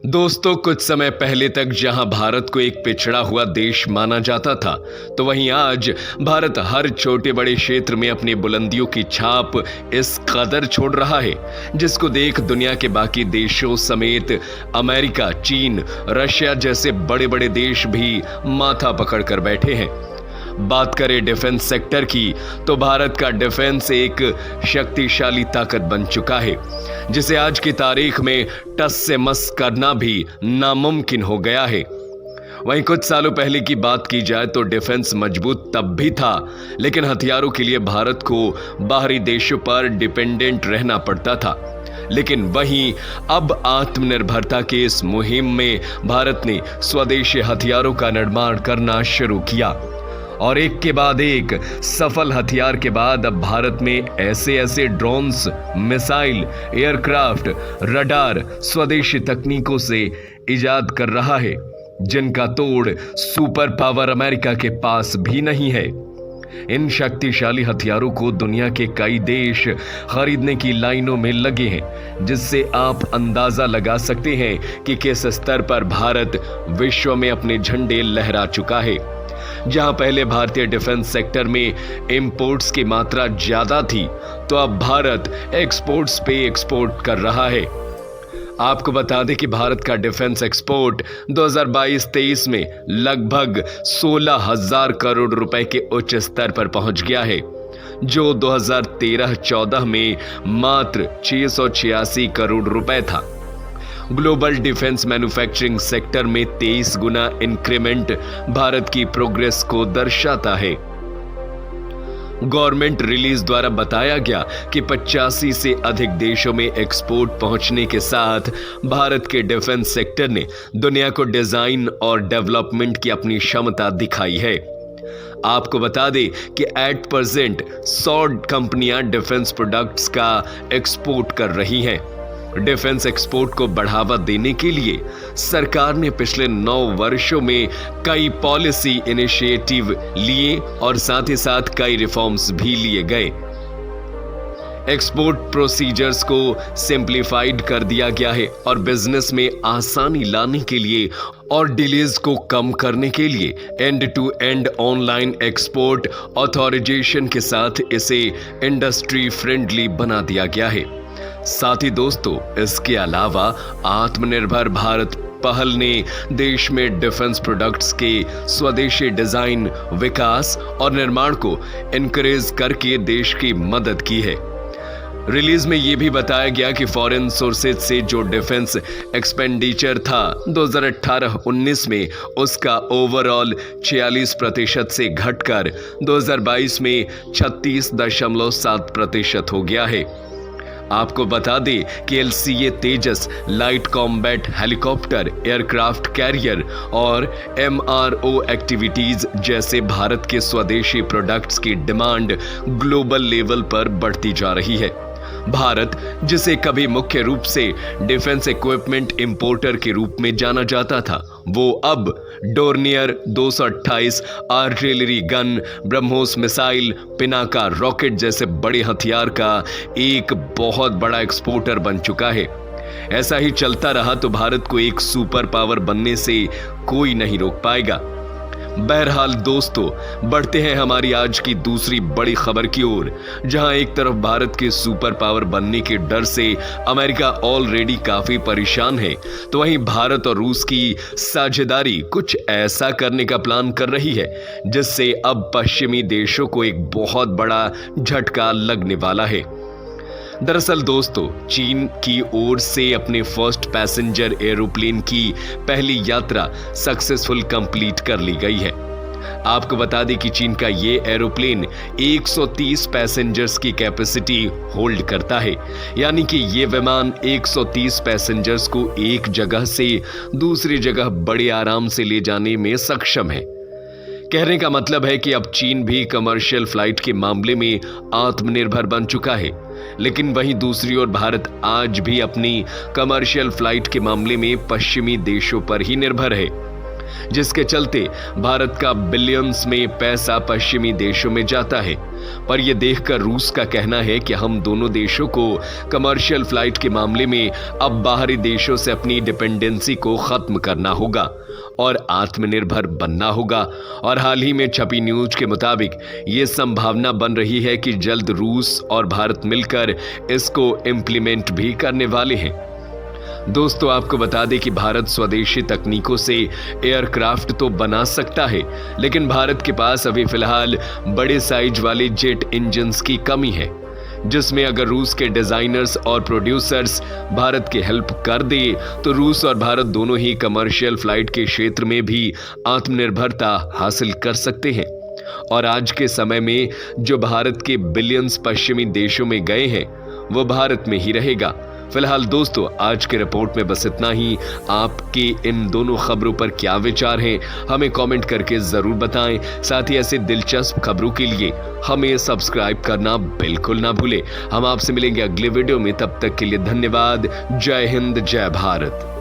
दोस्तों, कुछ समय पहले तक जहां भारत को एक पिछड़ा हुआ देश माना जाता था, तो वहीं आज भारत हर छोटे बड़े क्षेत्र में अपनी बुलंदियों की छाप इस कदर छोड़ रहा है, जिसको देख दुनिया के बाकी देशों समेत अमेरिका, चीन, रशिया जैसे बड़े बड़े देश भी माथा पकड़ कर बैठे हैं। बात करें डिफेंस सेक्टर की, तो भारत का डिफेंस एक शक्तिशाली ताकत बन चुका है, जिसे आज की तारीख में टस से मस करना भी नामुमकिन हो गया है। वहीं कुछ सालों पहले की बात की जाए तो डिफेंस मजबूत तब भी था, लेकिन हथियारों के लिए भारत को बाहरी देशों पर डिपेंडेंट रहना पड़ता था। लेकिन वहीं अब आत्मनिर्भरता की इस मुहिम में भारत ने स्वदेशी हथियारों का निर्माण करना शुरू किया और एक के बाद एक सफल हथियार के बाद अब भारत में ऐसे ऐसे ड्रोन्स, मिसाइल, एयरक्राफ्ट, रडार स्वदेशी तकनीकों से इजाद कर रहा है, जिनका तोड़ सुपर पावर अमेरिका के पास भी नहीं है। इन शक्तिशाली हथियारों को दुनिया के कई देश खरीदने की लाइनों में लगे हैं, जिससे आप अंदाजा लगा सकते हैं कि किस स्तर पर भारत विश्व में अपने झंडे लहरा चुका है। जहां पहले भारतीय डिफेंस सेक्टर में इंपोर्ट्स की मात्रा ज्यादा थी, तो अब भारत एक्सपोर्ट्स पे एक्सपोर्ट कर रहा है। आपको बता दें कि भारत का डिफेंस एक्सपोर्ट 2022-23 में लगभग 16,000 करोड़ रुपए के उच्च स्तर पर पहुंच गया है, जो 2013-14 में मात्र 686 करोड़ रुपए था। ग्लोबल डिफेंस मैन्युफैक्चरिंग सेक्टर में 23 गुना इंक्रीमेंट भारत की प्रोग्रेस को दर्शाता है। गवर्नमेंट रिलीज द्वारा बताया गया कि 85 से अधिक देशों में एक्सपोर्ट पहुंचने के साथ भारत के डिफेंस सेक्टर ने दुनिया को डिजाइन और डेवलपमेंट की अपनी क्षमता दिखाई है। आपको बता दें कि एट प्रेजेंट 100 कंपनियां डिफेंस प्रोडक्ट्स का एक्सपोर्ट कर रही हैं। डिफेंस एक्सपोर्ट को बढ़ावा देने के लिए सरकार ने पिछले 9 वर्षों में कई पॉलिसी इनिशिएटिव लिए और साथ ही साथ कई रिफॉर्म्स भी लिए गए। एक्सपोर्ट प्रोसीजर्स को सिंप्लीफाइड कर दिया गया है और बिजनेस में आसानी लाने के लिए और डिलेज को कम करने के लिए end to end online export authorisation के साथ इसे इंडस्ट्री फ्रेंडली बना दिया गया है। साथ ही दोस्तों, इसके अलावा आत्मनिर्भर भारत पहल ने देश में डिफेंस प्रोडक्ट्स के स्वदेशी डिजाइन, विकास और निर्माण को एनकरेज करके देश की मदद की है। रिलीज में यह भी बताया गया कि फॉरेन सोर्सेज से जो डिफेंस एक्सपेंडिचर था 2018-19 में, उसका ओवरऑल 46% से घटकर 2022 में 36.7% हो गया है। आपको बता दें कि LCA Tejas light combat helicopter, aircraft carrier और MRO एक्टिविटीज जैसे भारत के स्वदेशी प्रोडक्ट्स की डिमांड ग्लोबल लेवल पर बढ़ती जा रही है। भारत, जिसे कभी मुख्य रूप से डिफेंस इक्विपमेंट इंपोर्टर के रूप में जाना जाता था, वो अब Dornier 228 artillery gun, BrahMos missile, Pinaka rocket जैसे बड़े हथियार का एक बहुत बड़ा एक्सपोर्टर बन चुका है। ऐसा ही चलता रहा तो भारत को एक सुपर पावर बनने से कोई नहीं रोक पाएगा। बहरहाल दोस्तों, बढ़ते हैं हमारी आज की दूसरी बड़ी खबर की ओर, जहां एक तरफ भारत के सुपर पावर बनने के डर से अमेरिका ऑलरेडी काफी परेशान है, तो वहीं भारत और रूस की साझेदारी कुछ ऐसा करने का प्लान कर रही है, जिससे अब पश्चिमी देशों को एक बहुत बड़ा झटका लगने वाला है। दरअसल दोस्तों, चीन की ओर से अपने फर्स्ट पैसेंजर एरोप्लेन की पहली यात्रा सक्सेसफुल कंप्लीट कर ली गई है। आपको बता दें कि चीन का ये एरोप्लेन 130 पैसेंजर्स की कैपेसिटी होल्ड करता है, यानी कि ये विमान 130 पैसेंजर्स को एक जगह से दूसरी जगह बड़े आराम से ले जाने में सक्षम है। कहने का मतलब है कि अब चीन भी कमर्शियल फ्लाइट के मामले में आत्मनिर्भर बन चुका है, लेकिन वहीं दूसरी ओर भारत आज भी अपनी कमर्शियल फ्लाइट के मामले में पश्चिमी देशों पर ही निर्भर है। जिसके चलते भारत का बिलियंस में पैसा पश्चिमी देशों में जाता है। पर यह देखकर रूस का कहना है कि हम दोनों देशों को कमर्शियल फ्लाइट के मामले में अब बाहरी देशों से अपनी डिपेंडेंसी को खत्म करना होगा और आत्मनिर्भर बनना होगा। और हाल ही में छपी न्यूज के मुताबिक यह संभावना बन रही है कि जल्द रूस और भारत मिलकर इसको इंप्लीमेंट भी करने वाले हैं। दोस्तों, आपको बता दें कि भारत स्वदेशी तकनीकों से एयरक्राफ्ट तो बना सकता है, लेकिन भारत के पास अभी फिलहाल बड़े साइज वाले जेट इंजन्स की कमी है, जिसमें अगर रूस के डिजाइनर्स और प्रोड्यूसर्स भारत की हेल्प कर दे तो रूस और भारत दोनों ही कमर्शियल फ्लाइट के क्षेत्र में भी आत्मनिर्भरता हासिल कर सकते हैं। और आज के समय में जो भारत के बिलियंस पश्चिमी देशों में गए हैं वो भारत में ही रहेगा। फिलहाल दोस्तों, आज के रिपोर्ट में बस इतना ही। आपके इन दोनों खबरों पर क्या विचार हैं हमें कमेंट करके जरूर बताएं। साथ ही ऐसे दिलचस्प खबरों के लिए हमें सब्सक्राइब करना बिल्कुल ना भूलें। हम आपसे मिलेंगे अगले वीडियो में, तब तक के लिए धन्यवाद। जय हिंद, जय भारत।